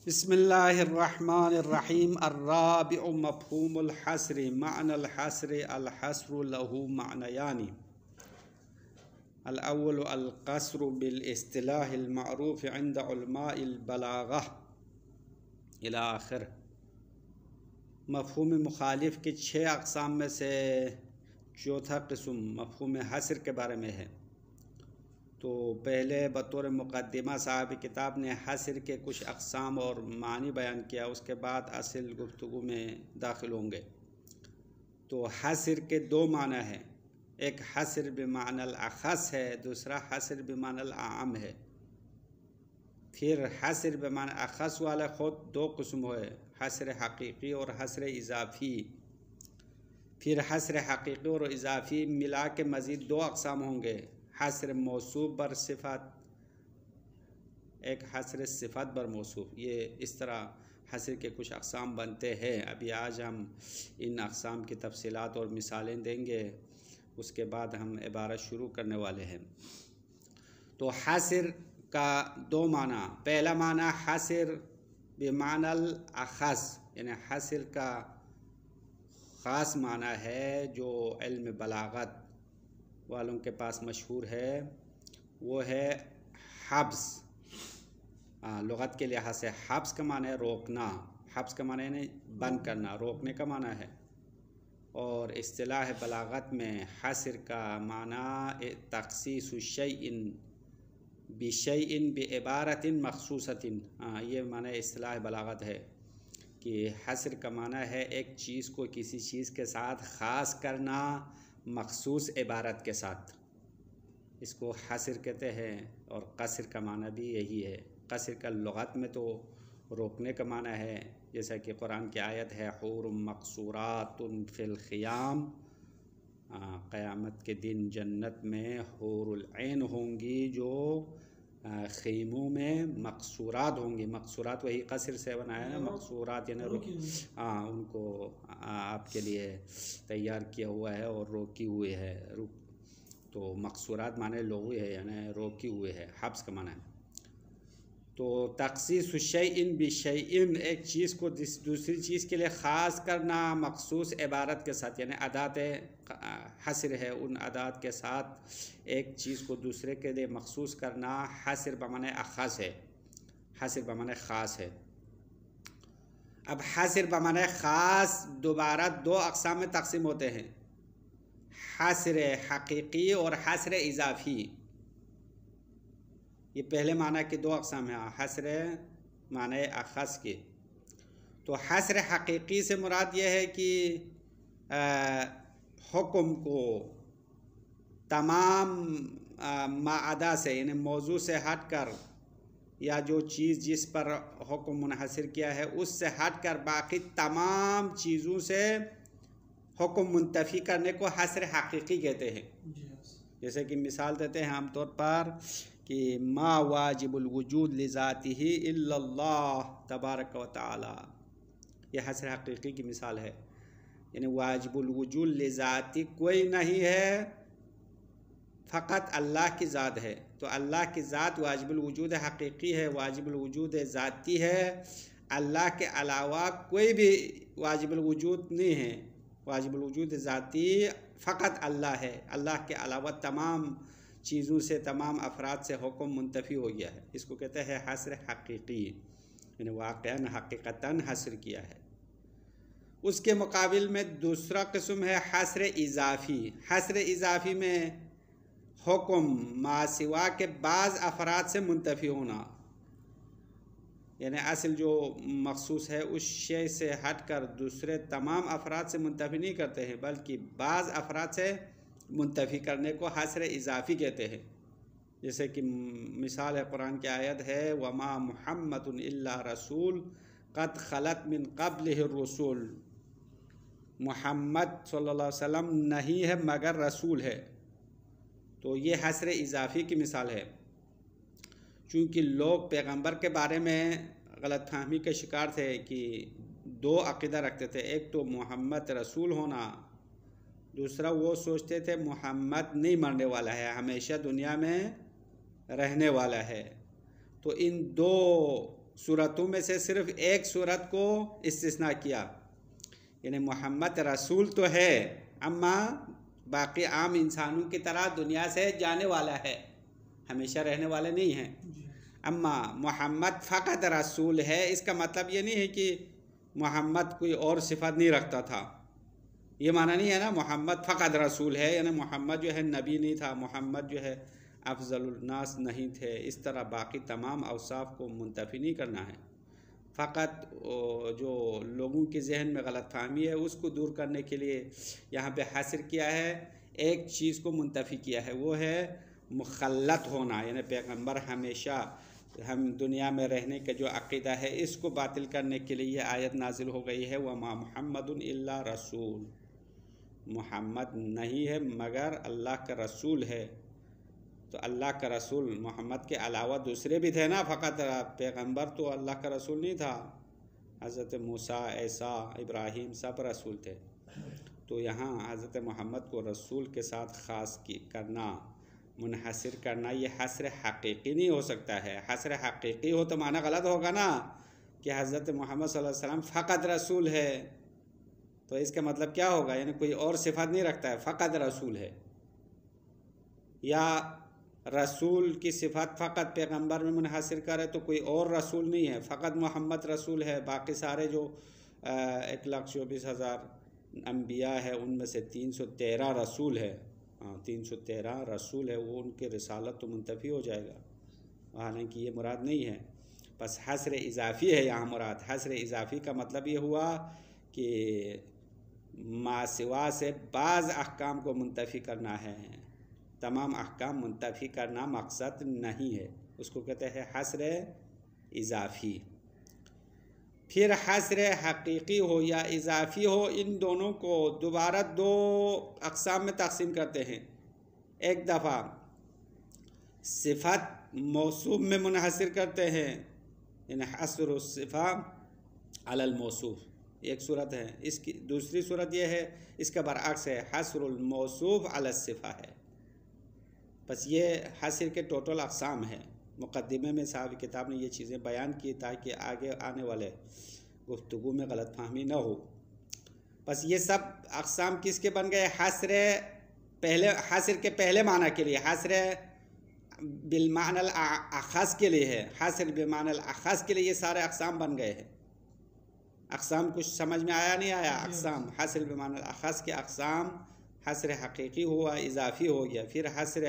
بسم اللہ الرحمن الرحیم الرابع مفہوم الحصر معنى الحصر الحصر له معنیان الاول القصر بالاصطلاح المعروف عند علماء البلاغہ الى آخر۔ مفہوم مخالف کی 6 اقسام میں سے چوتھا قسم مفہوم حصر کے بارے میں ہے۔ تو پہلے بطور مقدمہ صاحب کتاب نے حصر کے کچھ اقسام اور معنی بیان کیا، اس کے بعد اصل گفتگو میں داخل ہوں گے۔ تو حصر کے 2 معنی ہیں، ایک حصر بمعنی الاخص ہے، دوسرا حصر بمعنی العام ہے۔ پھر حصر بمعنی اخص والے خود 2 قسم ہوئے، حصر حقیقی اور حصر اضافی۔ پھر حصر حقیقی اور اضافی ملا کے مزید 2 اقسام ہوں گے، حصر موصوف بر صفت، ایک حصر صفت بر موصوف۔ یہ اس طرح حصر کے کچھ اقسام بنتے ہیں۔ ابھی آج ہم ان اقسام کی تفصیلات اور مثالیں دیں گے، اس کے بعد ہم عبارت شروع کرنے والے ہیں۔ تو حصر کا 2 معنی، پہلا معنی حصر بمعنی الاخص، یعنی حصر کا خاص معنی ہے جو علم بلاغت والوں کے پاس مشہور ہے، وہ ہے حبس۔ لغت کے لحاظ سے حبس کا معنی ہے روکنا، حبس کا معنی ہے بند کرنا، روکنے کا معنی ہے۔ اور اصطلاح بلاغت میں حصر کا معنی تخصیص شیء بشیء بعبارت مخصوصۃ، یہ معنی اصطلاح بلاغت ہے کہ حصر کا معنی ہے ایک چیز کو کسی چیز کے ساتھ خاص کرنا مخصوص عبارت کے ساتھ، اس کو حصر کہتے ہیں۔ اور قصر کا معنی بھی یہی ہے۔ قصر کا لغت میں تو روکنے کا معنی ہے، جیسا کہ قرآن کی آیت ہے حور مقصورات فی الخیام، قیامت کے دن جنت میں حور العین ہوں گی جو خیموں میں مقصورات ہوں گی۔ مقصورات وہی قصر سے بنایا نا، مقصورات یعنی ان کو آپ کے لیے تیار کیا ہوا ہے اور روکی ہوئی ہے، تو مقصورات معنی لغوی ہے، یعنی روکی ہوئی ہے، حبس کا معنی ہے۔ تو تخصیص شیء بشیء، ایک چیز کو دوسری چیز کے لیے خاص کرنا مخصوص عبارت کے ساتھ، یعنی ادات حصر ہے، ان ادات کے ساتھ ایک چیز کو دوسرے کے لیے مخصوص کرنا حصر بمعنی اخص ہے، حصر بمعنی خاص ہے۔ اب حصر بمعنی خاص دوبارہ 2 اقسام میں تقسیم ہوتے ہیں، حصر حقیقی اور حصر اضافی۔ یہ پہلے معنی کے 2 اقسام ہیں، حصر معنی اخص کے۔ تو حصر حقیقی سے مراد یہ ہے کہ حکم کو تمام ماعدہ سے، یعنی موضوع سے ہٹ کر، یا جو چیز جس پر حکم منحصر کیا ہے اس سے ہٹ کر باقی تمام چیزوں سے حکم منتفی کرنے کو حصر حقیقی کہتے ہیں۔ جیسے کہ مثال دیتے ہیں عام طور پر کہ ما واجب الوجود لذاتہ الا اللہ تبارک و تعالی، یہ حصر حقیقی کی مثال ہے، یعنی واجب الوجود لذاتی کوئی نہیں ہے، فقط اللہ کی ذات ہے۔ تو اللہ کی ذات واجب الوجود حقیقی ہے، واجب الوجود ذاتی ہے، اللہ کے علاوہ کوئی بھی واجب الوجود نہیں ہے، واجب الوجود ذاتی فقط اللہ ہے، اللہ کے علاوہ تمام چیزوں سے، تمام افراد سے حکم منتفی ہو گیا ہے، اس کو کہتے ہیں حصر حقیقی، یعنی واقعاً حقیقتاً حصر کیا ہے۔ اس کے مقابل میں دوسرا قسم ہے حصر اضافی۔ حصر اضافی میں حکم ما سوا کے بعض افراد سے منتفی ہونا، یعنی اصل جو مخصوص ہے اس شے سے ہٹ کر دوسرے تمام افراد سے منتفی نہیں کرتے ہیں، بلکہ بعض افراد سے منتفی کرنے کو حصر اضافی کہتے ہیں۔ جیسے کہ مثال ہے قرآن کی آیت ہے وما محمد الا رسول قد خلت من قبلہ الرسول، محمد صلی اللہ علیہ وسلم نہیں ہے مگر رسول ہے۔ تو یہ حصر اضافی کی مثال ہے، چونکہ لوگ پیغمبر کے بارے میں غلط فہمی کے شکار تھے کہ 2 عقیدہ رکھتے تھے، ایک تو محمد رسول ہونا، دوسرا وہ سوچتے تھے محمد نہیں مرنے والا ہے، ہمیشہ دنیا میں رہنے والا ہے۔ تو ان 2 صورتوں میں سے صرف ایک صورت کو استثناء کیا، یعنی محمد رسول تو ہے اما باقی عام انسانوں کی طرح دنیا سے جانے والا ہے، ہمیشہ رہنے والے نہیں ہیں۔ اما محمد فقط رسول ہے، اس کا مطلب یہ نہیں ہے کہ محمد کوئی اور صفت نہیں رکھتا تھا، یہ معنی نہیں ہے نا محمد فقط رسول ہے، یعنی محمد جو ہے نبی نہیں تھا، محمد جو ہے افضل الناس نہیں تھے، اس طرح باقی تمام اوصاف کو منتفی نہیں کرنا ہے۔ فقط جو لوگوں کے ذہن میں غلط فہمی ہے اس کو دور کرنے کے لیے یہاں پہ حاصر کیا ہے، ایک چیز کو منتفی کیا ہے، وہ ہے مخلط ہونا، یعنی پیغمبر ہمیشہ ہم دنیا میں رہنے کا جو عقیدہ ہے اس کو باطل کرنے کے لیے یہ آیت نازل ہو گئی ہے، وَمَا مُحَمَّدٌ إِلَّا رَسُولٌ، محمد نہیں ہے مگر اللہ کا رسول ہے۔ تو اللہ کا رسول محمد کے علاوہ دوسرے بھی تھے نا، فقط پیغمبر تو اللہ کا رسول نہیں تھا، حضرت موسیٰ، عیسیٰ، ابراہیم سب رسول تھے۔ تو یہاں حضرت محمد کو رسول کے ساتھ خاص کرنا، منحصر کرنا، یہ حصر حقیقی نہیں ہو سکتا ہے۔ حصر حقیقی ہو تو معنی غلط ہوگا نا کہ حضرت محمد صلی اللہ علیہ وسلم فقط رسول ہے، تو اس کا مطلب کیا ہوگا، یعنی کوئی اور صفت نہیں رکھتا ہے، فقط رسول ہے، یا رسول کی صفت فقط پیغمبر میں منحصر کرے تو کوئی اور رسول نہیں ہے، فقط محمد رسول ہے، باقی سارے جو 1,24,000 انبیاء ہے ان میں سے 313 رسول ہے، 313 رسول ہے، وہ ان کے رسالت تو منتفی ہو جائے گا، حالانکہ یہ مراد نہیں ہے، بس حصر اضافی ہے یہاں مراد۔ حصر اضافی کا مطلب یہ ہوا کہ ما سوا سے بعض احکام کو منتفی کرنا ہے، تمام احکام منتفی کرنا مقصد نہیں ہے، اس کو کہتے ہیں حصر اضافی۔ پھر حصر حقیقی ہو یا اضافی ہو، ان دونوں کو دوبارہ دو اقسام میں تقسیم کرتے ہیں۔ ایک دفعہ صفت موصوف میں منحصر کرتے ہیں، یعنی حصر الصفہ علی الموصوف، ایک صورت ہے۔ اس کی دوسری صورت یہ ہے، اس کا برعکس ہے، حصر الموصوف علی الصفہ ہے۔ بس یہ حصر کے ٹوٹل اقسام ہیں۔ مقدمے میں صاحب کتاب نے یہ چیزیں بیان کی تاکہ آگے آنے والے گفتگو میں غلط فہمی نہ ہو۔ بس یہ سب اقسام کس کے بن گئے، حصر کے پہلے معنی کے لیے، حصر بالمعنی الاخص کے لیے ہے، حصر بالمعنی الاخص کے لیے یہ سارے اقسام بن گئے ہیں۔ اقسام کچھ سمجھ میں آیا نہیں آیا؟ اقسام حصر بالمعنی الاخص کے اقسام، حصر حقیقی ہوا، اضافی ہو گیا، پھر حصر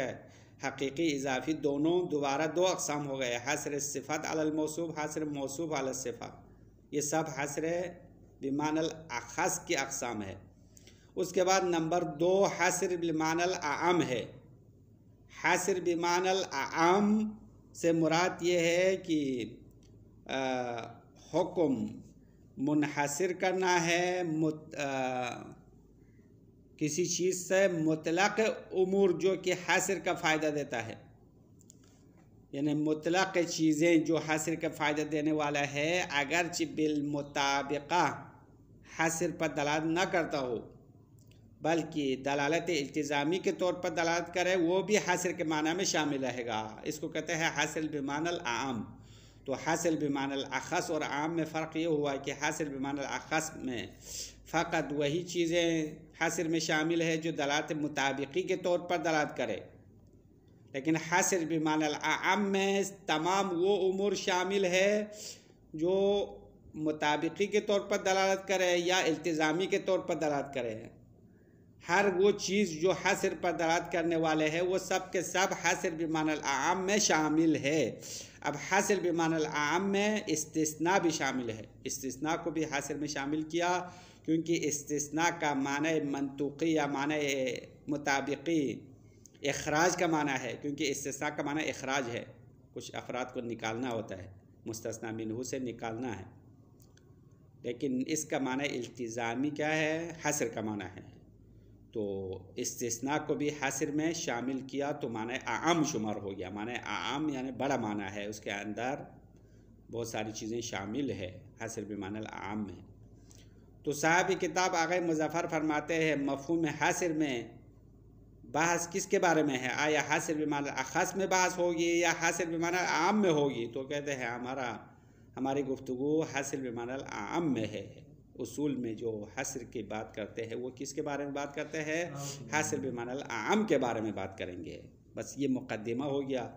حقیقی اضافی دونوں دوبارہ دو اقسام ہو گئے، حصر صفت علی الموصوف، حصر موصوف علی الصفہ، یہ سب حصر بمعنی الاخص کی اقسام ہے۔ اس کے بعد نمبر 2 حصر بمعنی الاعم ہے۔ حصر بمعنی الاعم سے مراد یہ ہے کہ حکم منحصر کرنا ہے کسی چیز سے مطلق امور جو کہ حصر کا فائدہ دیتا ہے، یعنی مطلق چیزیں جو حصر کا فائدہ دینے والا ہے اگرچہ بالمطابقہ حصر پر دلالت نہ کرتا ہو بلکہ دلالت التزامی کے طور پر دلالت کرے، وہ بھی حصر کے معنی میں شامل رہے گا، اس کو کہتے ہیں حصر بمعنی الاعم۔ تو حصر بمعنی الاخص اور عام میں فرق یہ ہوا کہ حصر بمعنی الاخص میں فقط وہی چیزیں حصر میں شامل ہے جو دلالت مطابقی کے طور پر دلالت کرے، لیکن حصر بمعنی الاعم میں تمام وہ امور شامل ہے جو مطابقی کے طور پر دلالت کرے یا التزامی کے طور پر دلالت کرے۔ ہر وہ چیز جو حصر پر دلالت کرنے والے ہیں وہ سب کے سب حصر بمعنی الاعم میں شامل ہے۔ اب حصر بمعنی الاعم میں استثناء بھی شامل ہے، استثناء کو بھی حصر میں شامل کیا کیونکہ استثناء کا معنی منطوقی یا معنی مطابقی اخراج کا معنی ہے، کیونکہ استثناء کا معنی اخراج ہے، کچھ افراد کو نکالنا ہوتا ہے، مستثنی منہ سے نکالنا ہے، لیکن اس کا معنی التزامی کیا ہے، حصر کا معنی ہے۔ تو استثناء کو بھی حصر میں شامل کیا تو معنی اعم شمار ہو گیا، معنی اعم یعنی بڑا معنی ہے، اس کے اندر بہت ساری چیزیں شامل ہے حصر بمعنی الاعم میں۔ تو صاحب کتاب آغا مظفر فرماتے ہیں مفہوم حصر میں بحث کس کے بارے میں ہے، آیا حصر بمعنی الاخص میں بحث ہوگی یا حصر بمعنی اعم میں ہوگی؟ تو کہتے ہیں ہماری گفتگو حصر بمعنی العام میں ہے. اصول میں جو حصر کی بات کرتے ہیں وہ کس کے بارے میں بات کرتے ہیں؟ حصر بمعنی العام کے بارے میں بات کریں گے. بس یہ مقدمہ ہو گیا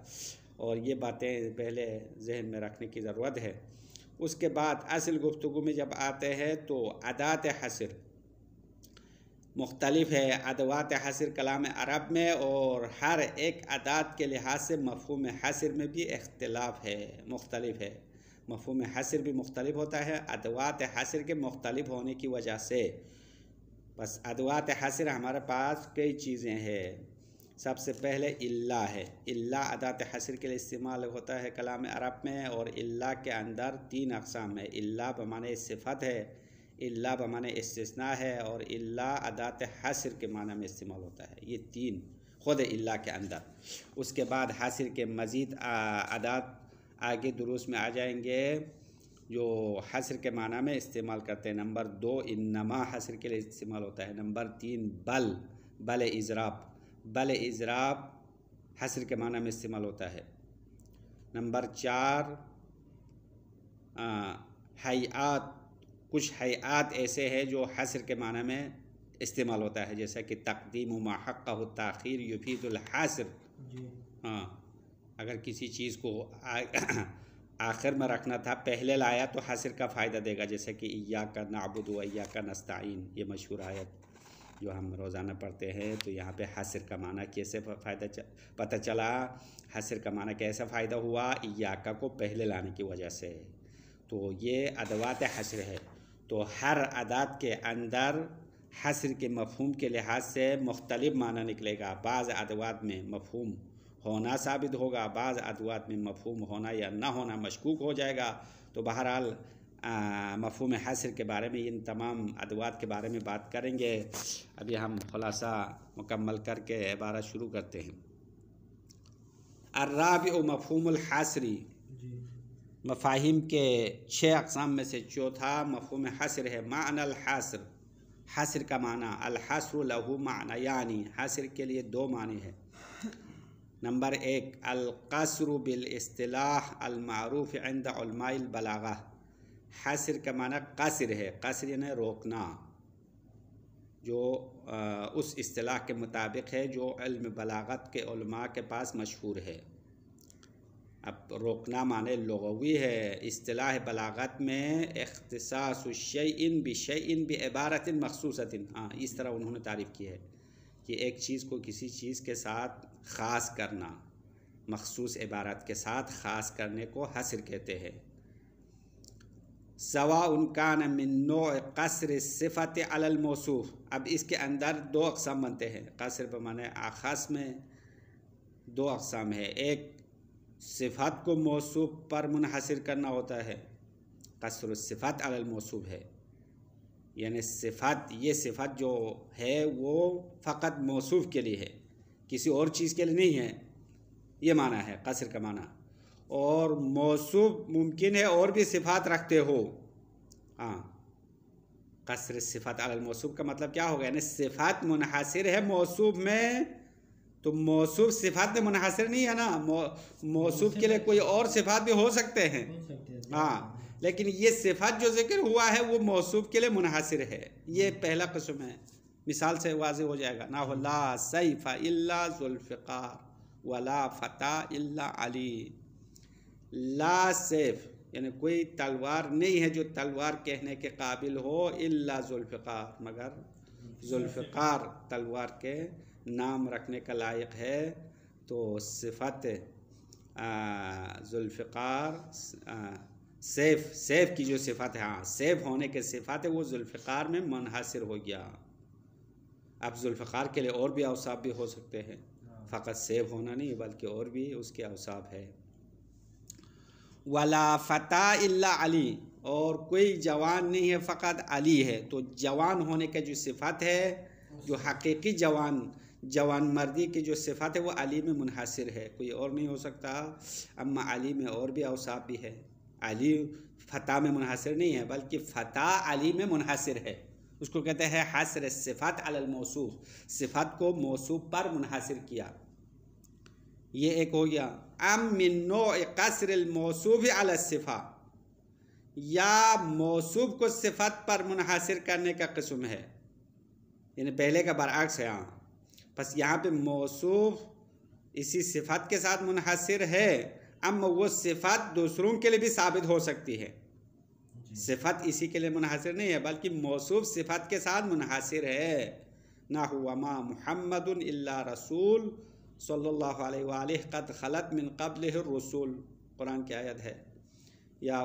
اور یہ باتیں پہلے ذہن میں رکھنے کی ضرورت ہے. اس کے بعد اصل گفتگو میں جب آتے ہیں تو ادوات حصر مختلف ہے. ادوات حصر کلام عرب میں اور ہر ایک ادات کے لحاظ سے مفہوم حصر میں بھی اختلاف ہے، مختلف ہے. مفہوم حصر بھی مختلف ہوتا ہے ادوات حصر کے مختلف ہونے کی وجہ سے. بس ادوات حصر ہمارے پاس کئی چیزیں ہیں. سب سے پہلے الا ہے. الا ادات حصر کے لیے استعمال ہوتا ہے کلام عرب میں، اور الا کے اندر 3 اقسام ہے. الا بمعنی صفت ہے، الا بمعنی استثناء ہے، اور الا ادات حصر کے معنی میں استعمال ہوتا ہے. یہ 3 خود الا کے اندر. اس کے بعد حصر کے مزید ادات آگے دروس میں آ جائیں گے جو حصر کے معنی میں استعمال کرتے ہیں. نمبر 2 انما حصر کے لیے استعمال ہوتا ہے. نمبر 3 بل اضراب. بل اضراب حصر کے معنی میں استعمال ہوتا ہے. نمبر 4 حیات. کچھ حیات ایسے ہیں جو حصر کے معنی میں استعمال ہوتا ہے، جیسا کہ تقدیم ما حقہ التاخیر یفید الحصر. ہاں، اگر کسی چیز کو آخر میں رکھنا تھا پہلے لایا تو حصر کا فائدہ دے گا، جیسے کہ ایاک نعبد و ایاک نستعین. یہ مشہور آیت جو ہم روزانہ پڑھتے ہیں. تو یہاں پہ حصر کا معنی کیسے پتہ چلا؟ حصر کا معنی کیسا فائدہ ہوا؟ ایاک کو پہلے لانے کی وجہ سے. تو یہ ادوات حصر ہے. تو ہر ادات کے اندر حصر کے مفہوم کے لحاظ سے مختلف معنی نکلے گا. بعض ادوات میں مفہوم ہونا ثابت ہوگا، بعض ادوات میں مفہوم ہونا یا نہ ہونا مشکوک ہو جائے گا. تو بہرحال مفہوم حصر کے بارے میں ان تمام ادوات کے بارے میں بات کریں گے. ابھی ہم خلاصہ مکمل کر کے عبارت شروع کرتے ہیں. الرابع مفہوم الحصری. مفاہیم کے 6 اقسام میں سے چوتھا مفہوم حصر ہے. معنی الحصر. حصر کا معنی. الحصر له معنی، یعنی حصر کے لیے 2 معنی ہیں. نمبر 1 القصر بالاصطلاح المعروف عند علماء البلاغہ. حصر کا معنی قصر ہے. قصر یعنی روکنا، جو اس اصطلاح کے مطابق ہے جو علم بلاغت کے علماء کے پاس مشہور ہے. اب روکنا معنی لغوی ہے. اصطلاح بلاغت میں اختصاص الشیء بشیء بعبارت مخصوصۃ. ہاں، اس طرح انہوں نے تعریف کی ہے کہ ایک چیز کو کسی چیز کے ساتھ خاص کرنا، مخصوص عبارت کے ساتھ خاص کرنے کو حصر کہتے ہیں. سواء کان من نوع قصر الصفت علی الموصوف. اب اس کے اندر 2 اقسام بنتے ہیں. قصر بمعنی اخص میں 2 اقسام ہے. ایک صفت کو موصوف پر منحصر کرنا ہوتا ہے، قصر الصفت علی الموصوف ہے. یعنی صفت، یہ صفت جو ہے وہ فقط موصوف کے لیے ہے، کسی اور چیز کے لیے نہیں ہے. یہ معنی ہے قصر کا معنی. اور موصوف ممکن ہے اور بھی صفات رکھتے ہو. ہاں، قصر صفت علی الموصوف کا مطلب کیا ہوگا؟ یعنی صفات منحصر ہے موصوف میں، تو موصوف صفات میں منحصر نہیں ہے نا. موصوف کے لیے کوئی اور صفات بھی ہو سکتے ہیں. ہاں، لیکن یہ صفت جو ذکر ہوا ہے وہ موصوف کے لیے منحصر ہے. یہ پہلا قسم ہے. مثال سے واضح ہو جائے گا. نحو لا سیف الا ذوالفقار ولا فتى الا علی. لا سیف یعنی کوئی تلوار نہیں ہے جو تلوار کہنے کے قابل ہو، الا ذوالفقار، مگر ذوالفقار تلوار کے نام رکھنے کا لائق ہے. تو صفت ذوالفقار سیف کی جو صفت ہے، ہاں سیف ہونے کے صفت ہے، وہ ذوالفقار میں منحصر ہو گیا. اب ذوالفقار کے لیے اور بھی اوصاف بھی ہو سکتے ہیں، فقط سیف ہونا نہیں بلکہ اور بھی اس کے اوصاف ہے. ولا فتى الا علی. اور کوئی جوان نہیں ہے فقط علی ہے. تو جوان ہونے کا جو صفت ہے، جو حقیقی جوان مردی کی جو صفت ہے وہ علی میں منحصر ہے، کوئی اور نہیں ہو سکتا. اما علی میں اور بھی اوصاف بھی ہے. علی فتح میں منحصر نہیں ہے بلکہ فتح علی میں منحصر ہے. اس کو کہتے ہیں حصر صفت علی الموصوف. صفت کو موصوف پر منحصر کیا. یہ ایک ہو گیا. ام من نوع قصر الموصوف علی الصفہ. یا موصوف کو صفت پر منحصر کرنے کا قسم ہے، یعنی پہلے کا برعکس ہے. ہاں بس یہاں پہ موصوف اسی صفت کے ساتھ منحصر ہے، اما وہ صفت دوسروں کے لیے بھی ثابت ہو سکتی ہے. صفت اسی کے لیے منحصر نہیں ہے بلکہ موصوف صفت کے ساتھ منحصر ہے. نحو وما محمد الا رسول صلی اللہ علیہ وآلہ قد خلت من قبلہ الرسول، قرآن کی آیت ہے. یا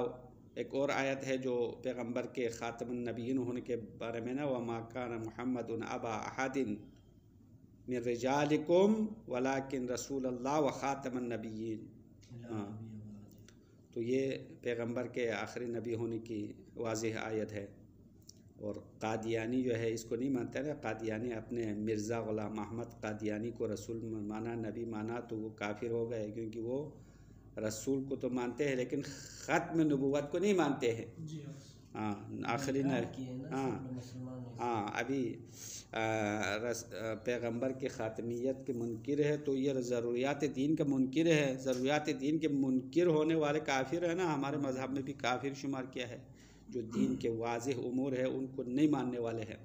ایک اور آیت ہے جو پیغمبر کے خاتم النبیین ہونے کے بارے میں نا، وما کان محمد ابا احد من رجالکم ولکن رسول اللہ وخاتم النبیین. تو یہ پیغمبر کے آخری نبی ہونے کی واضح آیت ہے. اور قادیانی جو ہے اس کو نہیں مانتا نا، قادیانی اپنے مرزا غلام احمد قادیانی کو رسول مانا، نبی مانا، تو وہ کافر ہو گئے، کیونکہ وہ رسول کو تو مانتے ہیں لیکن ختم نبوت کو نہیں مانتے ہیں. ہاں آخری ابھی پیغمبر کی خاتمیت کے منکر ہے، تو یہ ضروریات دین کا منکر ہے. ضروریات دین کے منکر ہونے والے کافر ہیں نا، ہمارے مذہب میں بھی کافر شمار کیا ہے. جو دین کے واضح امور ہے ان کو نہیں ماننے والے ہیں.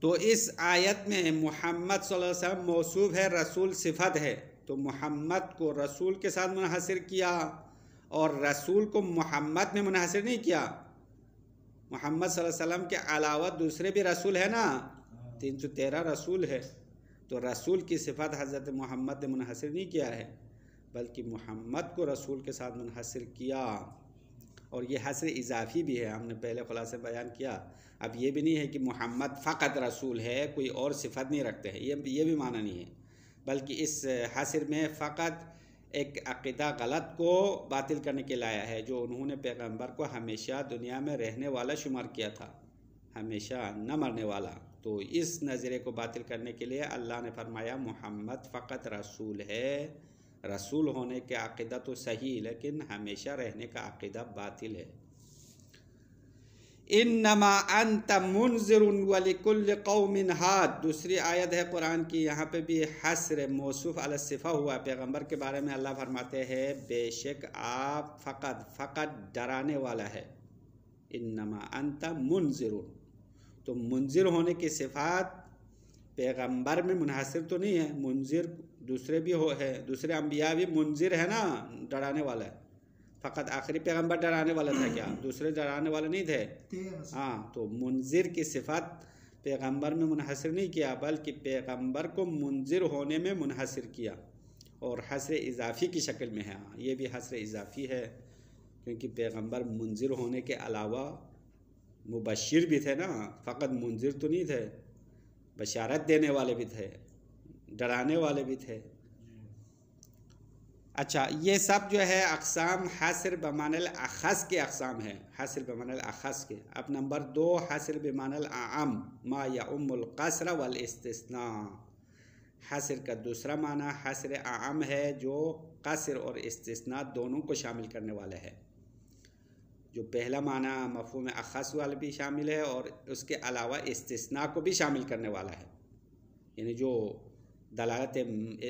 تو اس آیت میں محمد صلی اللہ علیہ وسلم موصوف ہے، رسول صفت ہے، تو محمد کو رسول کے ساتھ منحصر کیا اور رسول کو محمد میں منحصر نہیں کیا. محمد صلی اللہ علیہ وسلم کے علاوہ دوسرے بھی رسول ہے نا، 313 رسول ہے، تو رسول کی صفت حضرت محمد نے منحصر نہیں کیا ہے بلکہ محمد کو رسول کے ساتھ منحصر کیا. اور یہ حصر اضافی بھی ہے، ہم نے پہلے خلاصے بیان کیا. اب یہ بھی نہیں ہے کہ محمد فقط رسول ہے، کوئی اور صفت نہیں رکھتے ہیں، یہ بھی معنی نہیں ہے، بلکہ اس حصر میں فقط ایک عقیدہ غلط کو باطل کرنے کے لایا ہے، جو انہوں نے پیغمبر کو ہمیشہ دنیا میں رہنے والا شمار کیا تھا، ہمیشہ نہ مرنے والا. تو اس نظریے کو باطل کرنے کے لیے اللہ نے فرمایا محمد فقط رسول ہے. رسول ہونے کے عقیدہ تو صحیح لیکن ہمیشہ رہنے کا عقیدہ باطل ہے. انما انت منذر ولکل قوم ہاد، دوسری آیت ہے قرآن کی. یہاں پہ بھی حصر موصوف علی الصفہ ہوا. پیغمبر کے بارے میں اللہ فرماتے ہیں بے شک آپ فقط ڈرانے والا ہے. انما انت منذر، تو منذر ہونے کی صفات پیغمبر میں منحصر تو نہیں ہے. منذر دوسرے بھی ہے، دوسرے انبیاء بھی منذر ہے نا، ڈرانے والا ہے. فقط آخری پیغمبر ڈرانے والا تھا کیا؟ دوسرے ڈرانے والے نہیں تھے. ہاں تو منذر کی صفت پیغمبر میں منحصر نہیں کیا بلکہ پیغمبر کو منذر ہونے میں منحصر کیا، اور حصر اضافی کی شکل میں ہے. یہ بھی حصر اضافی ہے کیونکہ پیغمبر منذر ہونے کے علاوہ مبشر بھی تھے نا، فقط منذر تو نہیں تھے، بشارت دینے والے بھی تھے، ڈرانے والے بھی تھے. اچھا یہ سب جو ہے اقسام حصر بمعنی الاخص کے اقسام ہیں، حصر بمعنی الاخص کے. اب نمبر 2 حصر بمعنی الاعم ما یعم القصر والاستثناء. حصر کا دوسرا معنی حصر اعم ہے جو قصر اور استثناء دونوں کو شامل کرنے والا ہے. جو پہلا معنی مفہوم اخص والا بھی شامل ہے اور اس کے علاوہ استثناء کو بھی شامل کرنے والا ہے، یعنی جو دلالت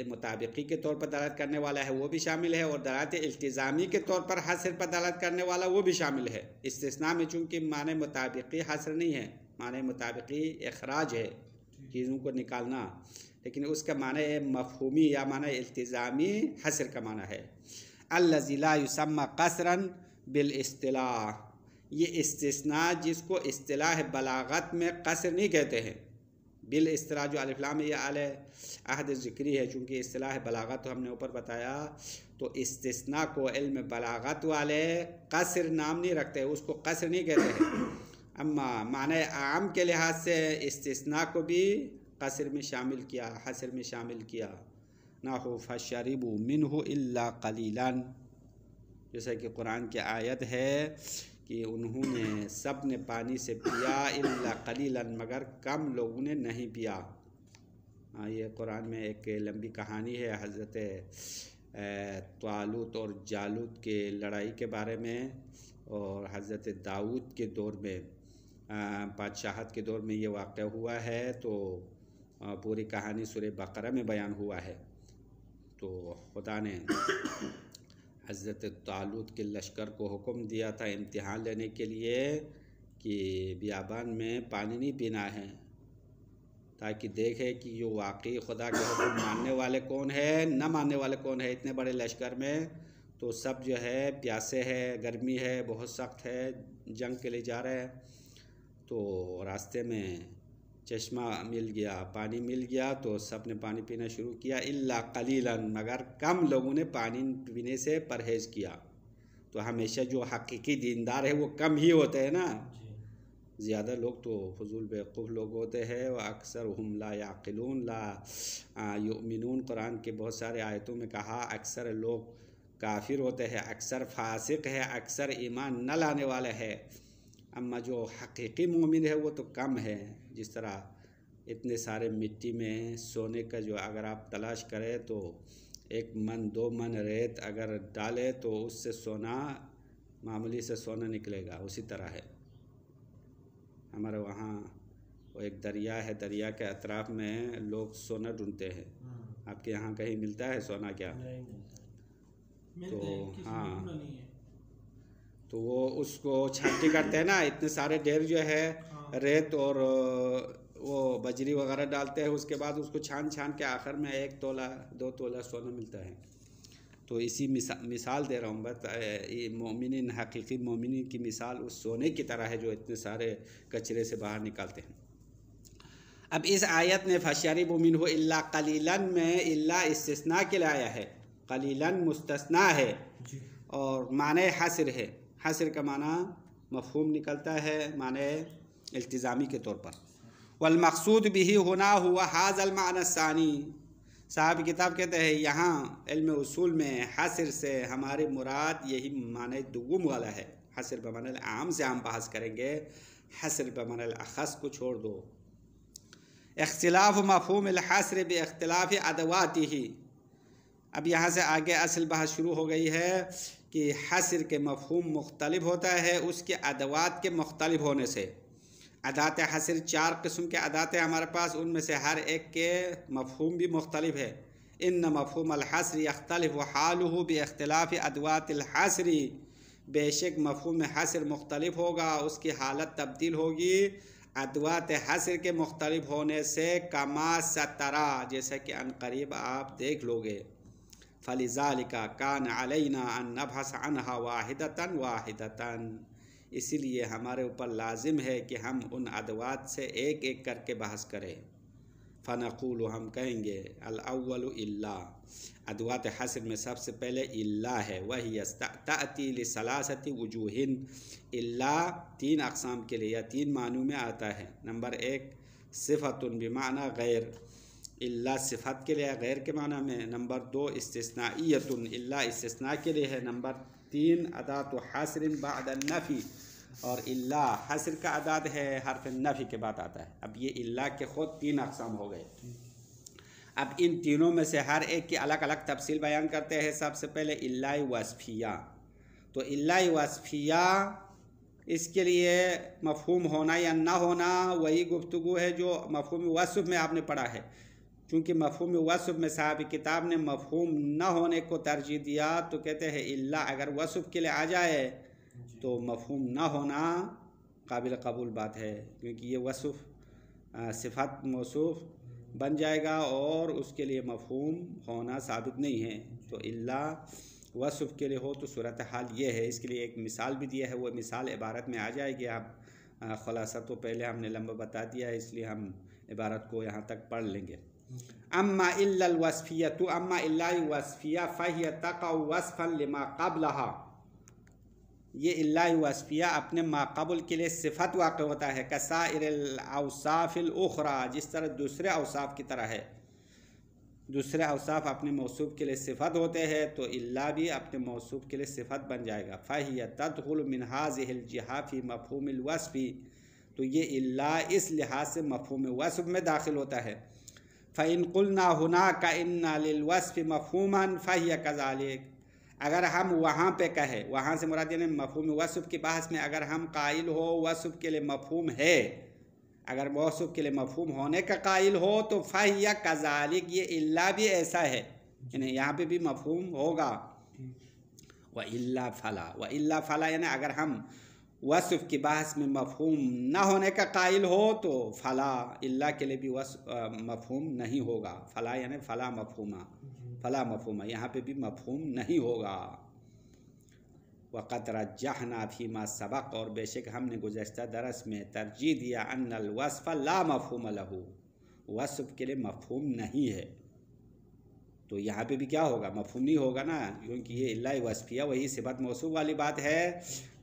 مطابقی کے طور پر دلالت کرنے والا ہے وہ بھی شامل ہے، اور دلالت التزامی کے طور پر حصر پر دلالت کرنے والا وہ بھی شامل ہے. استثناء میں چونکہ معنی مطابقی حصر نہیں ہے، معنی مطابقی اخراج ہے، چیزوں کو نکالنا، لیکن اس کا معنی مفہومی یا معنی التزامی حصر کا معنی ہے. الذی لا یسمى قصرا بالاصطلاح، یہ استثناء جس کو اصطلاح بلاغت میں قصر نہیں کہتے ہیں. بالاصطلاح جو الف لام یہ اعلی عہد ذکری ہے، چونکہ اصطلاح بلاغت تو ہم نے اوپر بتایا، تو استثناء کو علم بلاغت والے قصر نام نہیں رکھتے، اس کو قصر نہیں کہتے ہیں. اما معنی عام کے لحاظ سے استثناء کو بھی قصر میں شامل کیا، حصر میں شامل کیا. نحو فشربوا منه الا قلیلا، جیسا کہ قرآن کی آیت ہے کہ انہوں نے سب نے پانی سے پیا الا قلیلا، مگر کم لوگوں نے نہیں پیا. یہ قرآن میں ایک لمبی کہانی ہے حضرت طالوت اور جالوت کے لڑائی کے بارے میں، اور حضرت داؤد کے دور میں بادشاہت کے دور میں یہ واقعہ ہوا ہے. تو پوری کہانی سورہ بقرہ میں بیان ہوا ہے. تو خدا نے حضرت طالوت کے لشکر کو حکم دیا تھا امتحان لینے کے لیے کہ بیابان میں پانی نہیں پینا ہے، تاکہ دیکھے کہ یہ واقعی خدا کے حکم ماننے والے کون ہے، نہ ماننے والے کون ہے۔ اتنے بڑے لشکر میں تو سب جو ہے پیاسے ہے، گرمی ہے، بہت سخت ہے، جنگ کے لیے جا رہے ہیں۔ تو راستے میں چشمہ مل گیا، پانی مل گیا، تو سب نے پانی پینا شروع کیا، الا قلیلا، مگر کم لوگوں نے پانی پینے سے پرہیز کیا۔ تو ہمیشہ جو حقیقی دیندار ہے وہ کم ہی ہوتے ہیں نا، زیادہ لوگ تو فضول بیوقوف لوگ ہوتے ہیں، وہ اکثر ہم لا یعقلون لا یؤمنون۔ قرآن کے بہت سارے آیتوں میں کہا اکثر لوگ کافر ہوتے ہیں، اکثر فاسق ہے، اکثر ایمان نہ لانے والے ہے، اما جو حقیقی مومن ہے وہ تو کم ہے۔ جس طرح اتنے سارے مٹی میں سونے کا جو اگر آپ تلاش کریں تو 1 من 2 من ریت اگر ڈالے تو اس سے سونا، معمولی سے سونا نکلے گا۔ اسی طرح ہے ہمارے وہاں وہ ایک دریا ہے، دریا کے اطراف میں لوگ سونا ڈھونڈتے ہیں۔ آپ کے یہاں کہیں ملتا ہے سونا کیا؟ تو ہاں، تو وہ اس کو چھانٹی کرتے ہیں نا، اتنے سارے ڈھیر جو ہے ریت اور وہ بجری وغیرہ ڈالتے ہیں، اس کے بعد اس کو چھان کے آخر میں 1 تولہ 2 تولہ سونا ملتا ہے۔ تو اسی مثال دے رہا ہوں، بس مومنین، حقیقی مومنین کی مثال اس سونے کی طرح ہے جو اتنے سارے کچرے سے باہر نکالتے ہیں۔ اب اس آیت میں فَشَرِبُوا مِنْهُ إِلَّا قَلِيلًا میں الا استثناء کے لیے آیا ہے، قلیلاً مستثنیٰ ہے اور معنی حصر ہے۔ حصر کا معنی مفہوم نکلتا ہے معنی التزامی کے طور پر۔ والمقصود به هنا هو هذا المعنى الثاني، صاحب کتاب کہتے ہیں یہاں علم اصول میں حصر سے ہماری مراد یہی معنی دوم والا ہے۔ حصر بمعنی العام سے ہم بحث کریں گے، حصر بمعنی الاخص کو چھوڑ دو۔ اختلاف مفہوم الحصر باختلاف ادواته، اب یہاں سے آگے اصل بحث شروع ہو گئی ہے کہ حصر کے مفہوم مختلف ہوتا ہے اس کے ادوات کے مختلف ہونے سے۔ ادات حصر 4 قسم کے ادات ہیں ہمارے پاس، ان میں سے ہر ایک کے مفہوم بھی مختلف ہے۔ ان مفہوم الحصر یختلف حالہ باختلاف ادوات الحصر، بے شک مفہوم حصر مختلف ہوگا، اس کی حالت تبدیل ہوگی ادوات حصر کے مختلف ہونے سے، کما سترا، جیسا کہ ان قریب آپ دیکھ لو گے۔ فَلِذَلِكَ كَانَ عَلَيْنَا أَن نَبْحَثَ عَنْهَا وَاحِدَةً وَاحِدَةً، اسی لیے ہمارے اوپر لازم ہے کہ ہم ان ادوات سے ایک ایک کر کے بحث کریں۔ فَنَقُولُ، ہم کہیں گے، الْأَوَّلُ إِلَّا، ادوات حصر میں سب سے پہلے الا ہے، وَهِيَ تَأْتِي لِثَلَاثَةِ وُجُوهٍ، الا 3 اقسام کے لیے یا 3 معنوں میں آتا ہے۔ نمبر 1 صفۃ بمعنی غیر، الا صفت کے لیے غیر کے معنی میں۔ نمبر 2 استثنائیۃ، الا استثناء کے لیے ہے۔ نمبر 3 ادات حصر بعد النفی، اور الا حصر کا ادات ہے حرف نفی کے بعد آتا ہے۔ اب یہ الا کے خود 3 اقسام ہو گئے۔ اب ان تینوں میں سے ہر ایک کی الگ الگ تفصیل بیان کرتے ہیں۔ سب سے پہلے الا وصفیہ، تو الا وصفیہ اس کے لیے مفہوم ہونا یا نہ ہونا وہی گفتگو ہے جو مفہوم وصف میں آپ نے پڑھا ہے۔ چونکہ مفہوم وصف میں صاحب کتاب نے مفہوم نہ ہونے کو ترجیح دیا، تو کہتے ہیں الا اگر وصف کے لیے آ جائے تو مفہوم نہ ہونا قابل قبول بات ہے، کیونکہ یہ وصف صفت موصوف بن جائے گا اور اس کے لیے مفہوم ہونا ثابت نہیں ہے۔ تو الا وصف کے لیے ہو تو صورتحال یہ ہے۔ اس کے لیے ایک مثال بھی دیا ہے، وہ مثال عبارت میں آ جائے گی۔ اب خلاصہ تو پہلے ہم نے لمبا بتا دیا ہے، اس لیے ہم عبارت کو یہاں تک پڑھ لیں گے۔ اما الا الوصفیہ، تو اما الا وصفیہ فہی تقع وصفا لما قبلها، یہ الا وصفیہ اپنے ما قبل کے لیے صفت واقع ہوتا ہے، کسائر الاوصاف الاخرى، جس طرح دوسرے اوصاف کی طرح ہے۔ دوسرے اوصاف اپنے موصوف کے لیے صفت ہوتے ہیں، تو الا بھی اپنے موصوف کے لیے صفت بن جائے گا۔ فہی تدخل من هذه الجهة فی مفہوم الوصف، تو یہ الا اس لحاظ سے مفہوم وصف میں داخل ہوتا ہے۔ فَإِن قُلْنَا هُنَاكَ إِنَّ لِلْوَصْفِ مَفْهُومًا فَهِيَ كَذَلِكَ، اگر ہم وہاں پہ کہیں، وہاں سے مراد یعنی مفہوم وصف کی بحث میں اگر ہم قائل ہو وصف کے لیے مفہوم ہے، اگر وصف کے لیے مفہوم ہونے کا قائل ہو تو فَهِيَ كَذَلِكَ، یہ الا بھی ایسا ہے، یعنی یہاں پہ بھی مفہوم ہوگا۔ وَإِلَّا فَلَا، وَإِلَّا فَلَا یعنی اگر ہم وصف کی بحث میں مفہوم نہ ہونے کا قائل ہو تو فلا، اللہ کے لیے بھی مفہوم نہیں ہوگا. فلا یعنی فلا مفہومہ، فلا مفہومہ یہاں پہ بھی مفہوم نہیں ہوگا. وَقَدْ رَجَّحْنَا فِي مَا سَبَقَ، اور بے شک ہم نے گزشتہ درس میں ترجیح دیا ان الوصف لا مفہوم لہ، وصف کے لیے مفہوم نہیں ہے. تو یہاں پہ بھی کیا ہوگا؟ مفہوم نہیں ہوگا نا، کیونکہ یہ اللہ وصفیہ وہی صفت موصوف والی بات ہے.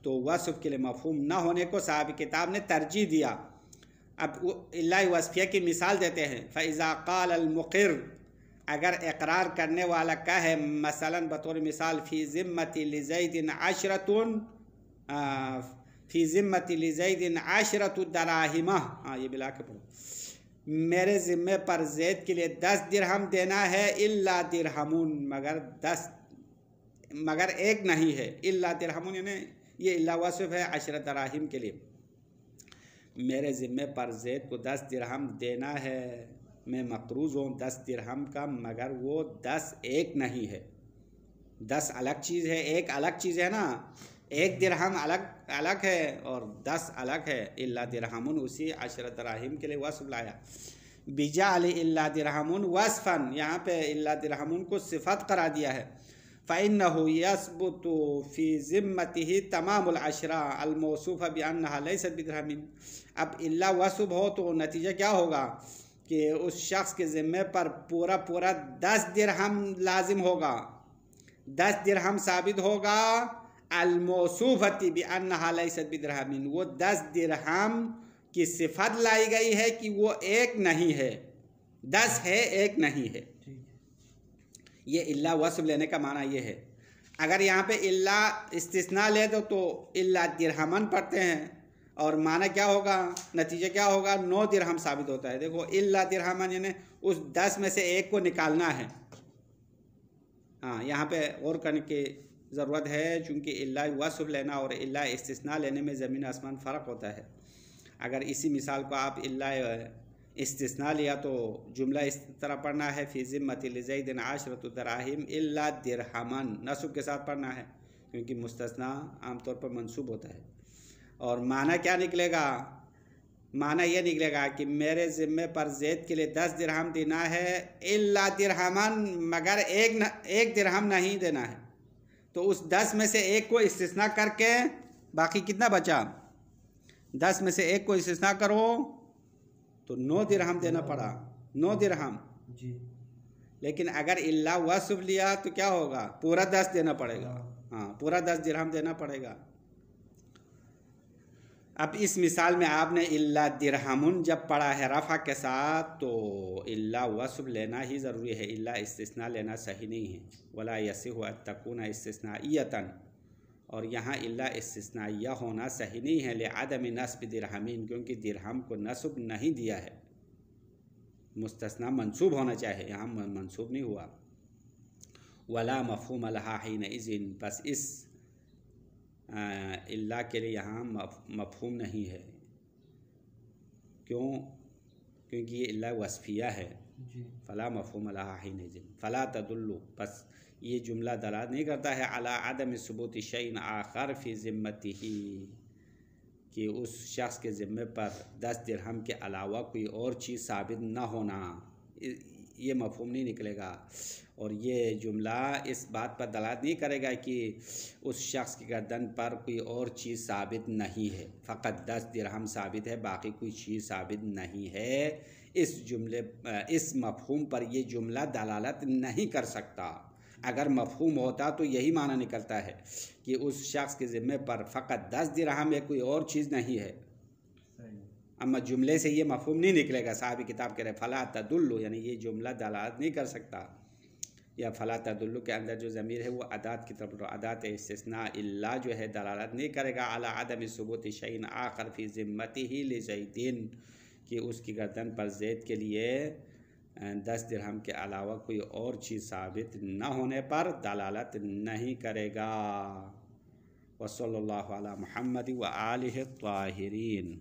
تو وصف کے لیے مفہوم نہ ہونے کو صاحب کتاب نے ترجیح دیا. اب اللہ وصفیہ کی مثال دیتے ہیں. فَإِذَا قَالَ الْمُقِرُّ، اگر اقرار کرنے والا کہے مثلا بطور مثال فی ذمۃ لزید عشرۃ دراہم، یہ بلا کے پڑھو، میرے ذمے پر زید کے لیے 10 درہم دینا ہے، الا درہمون، مگر ایک نہیں ہے. الا درہمون یعنی یہ اللہ وصف ہے 10 دراہم کے لیے. میرے ذمے پر زید کو 10 درہم دینا ہے، میں مقروض ہوں 10 درہم کا، مگر وہ 10 ایک نہیں ہے. 10 الگ چیز ہے، ایک الگ چیز ہے نا. 1 درہم الگ ہے اور 10 الگ ہے. الا درہمون اسی 10 دراہم کے لیے وصف لایا. بجعل الا درہمون وصفا، یہاں پہ الا درہمون کو صفت قرار دیا ہے. فإنه يثبت في ذمته تمام العشرة الموصوفة بأنها ليست بدرهم. اب الا وصف ہو تو نتیجہ کیا ہوگا کہ اس شخص کے ذمے پر پورا 10 درہم لازم ہوگا، 10 درہم ثابت ہوگا. الموصوفة بأنها ليست بدرهم، وہ 10 درہم کی صفت لائی گئی ہے کہ وہ ایک نہیں ہے، 10 ہے ایک نہیں ہے. یہ اللہ وصف لینے کا معنی یہ ہے. اگر یہاں پہ اللہ استثناء لے دو تو اللہ درہمن پڑھتے ہیں، اور معنی کیا ہوگا، نتیجہ کیا ہوگا، 9 درہم ثابت ہوتا ہے. دیکھو اللہ درہمن یعنی اس 10 میں سے ایک کو نکالنا ہے. یہاں پہ غور کرنے کی ضرورت ہے، چونکہ اللہ وصف لینا اور اللہ استثناء لینے میں زمین آسمان فرق ہوتا ہے. اگر اسی مثال کو آپ اللہ استثناء لیا تو جملہ اس طرح پڑھنا ہے فی ذمۃ لزید 10 دراہم الا درہمن، نصب کے ساتھ پڑھنا ہے کیونکہ مستثنیٰ عام طور پر منصوب ہوتا ہے. اور معنی کیا نکلے گا؟ معنی یہ نکلے گا کہ میرے ذمے پر زید کے لیے 10 درہم دینا ہے، الا درہمن، مگر ایک درہم نہیں دینا ہے. تو اس 10 میں سے ایک کو استثناء کر کے باقی کتنا بچا؟ 10 میں سے ایک کو استثناء کرو تو 9 درہم دینا پڑا، 9 درہم. لیکن اگر اللہ وصف لیا تو کیا ہوگا؟ پورا 10 دینا پڑے گا. پورا 10 درہم دینا پڑے گا. اب اس مثال میں آپ نے اللہ درہمن جب پڑھا ہے رفع کے ساتھ تو اللہ وصف لینا ہی ضروری ہے، اللہ استثناء لینا صحیح نہیں ہے. ولا یصح ان تکون استثنائیۃ، اور یہاں اللہ استثنائیہ ہونا صحیح نہیں ہے. لعدم نصب درہمین، کیونکہ درہم کو نصب نہیں دیا ہے، مستثنیٰ منصوب ہونا چاہیے، یہاں منصوب نہیں ہوا. ولا مفہوم لہا حینئذ، بس اس اللہ کے لیے یہاں مفہوم نہیں ہے. کیونکہ یہ اللہ وصفیہ ہے. فلا مفہوم لہا حینئذ فلا تدل، بس یہ جملہ دلالت نہیں کرتا ہے علی عدم ثبوت شیء آخر فی ذمتہ، کہ اس شخص کے ذمے پر 10 درہم کے علاوہ کوئی اور چیز ثابت نہ ہونا، یہ مفہوم نہیں نکلے گا. اور یہ جملہ اس بات پر دلالت نہیں کرے گا کہ اس شخص کی گردن پر کوئی اور چیز ثابت نہیں ہے، فقط 10 درہم ثابت ہے، باقی کوئی چیز ثابت نہیں ہے. اس مفہوم پر یہ جملہ دلالت نہیں کر سکتا. اگر مفہوم ہوتا تو یہی معنی نکلتا ہے کہ اس شخص کے ذمے پر فقط 10 درہم ہے، کوئی اور چیز نہیں ہے. اما جملے سے یہ مفہوم نہیں نکلے گا. صاحب کتاب کہہ رہے فلا تدل، یعنی یہ جملہ دلالت نہیں کر سکتا. یا فلا تدل کے اندر جو ضمیر ہے وہ ادات کی طرف، ادات استثناء اللہ جو ہے دلالت نہیں کرے گا علی عدم ثبوت شیء آخر فی ذمتہ لزید، کہ اس کی گردن پر زید کے لیے 10 درہم کے علاوہ کوئی اور چیز ثابت نہ ہونے پر دلالت نہیں کرے گا. وصلی اللہ علی محمد وآلہ الطاہرین.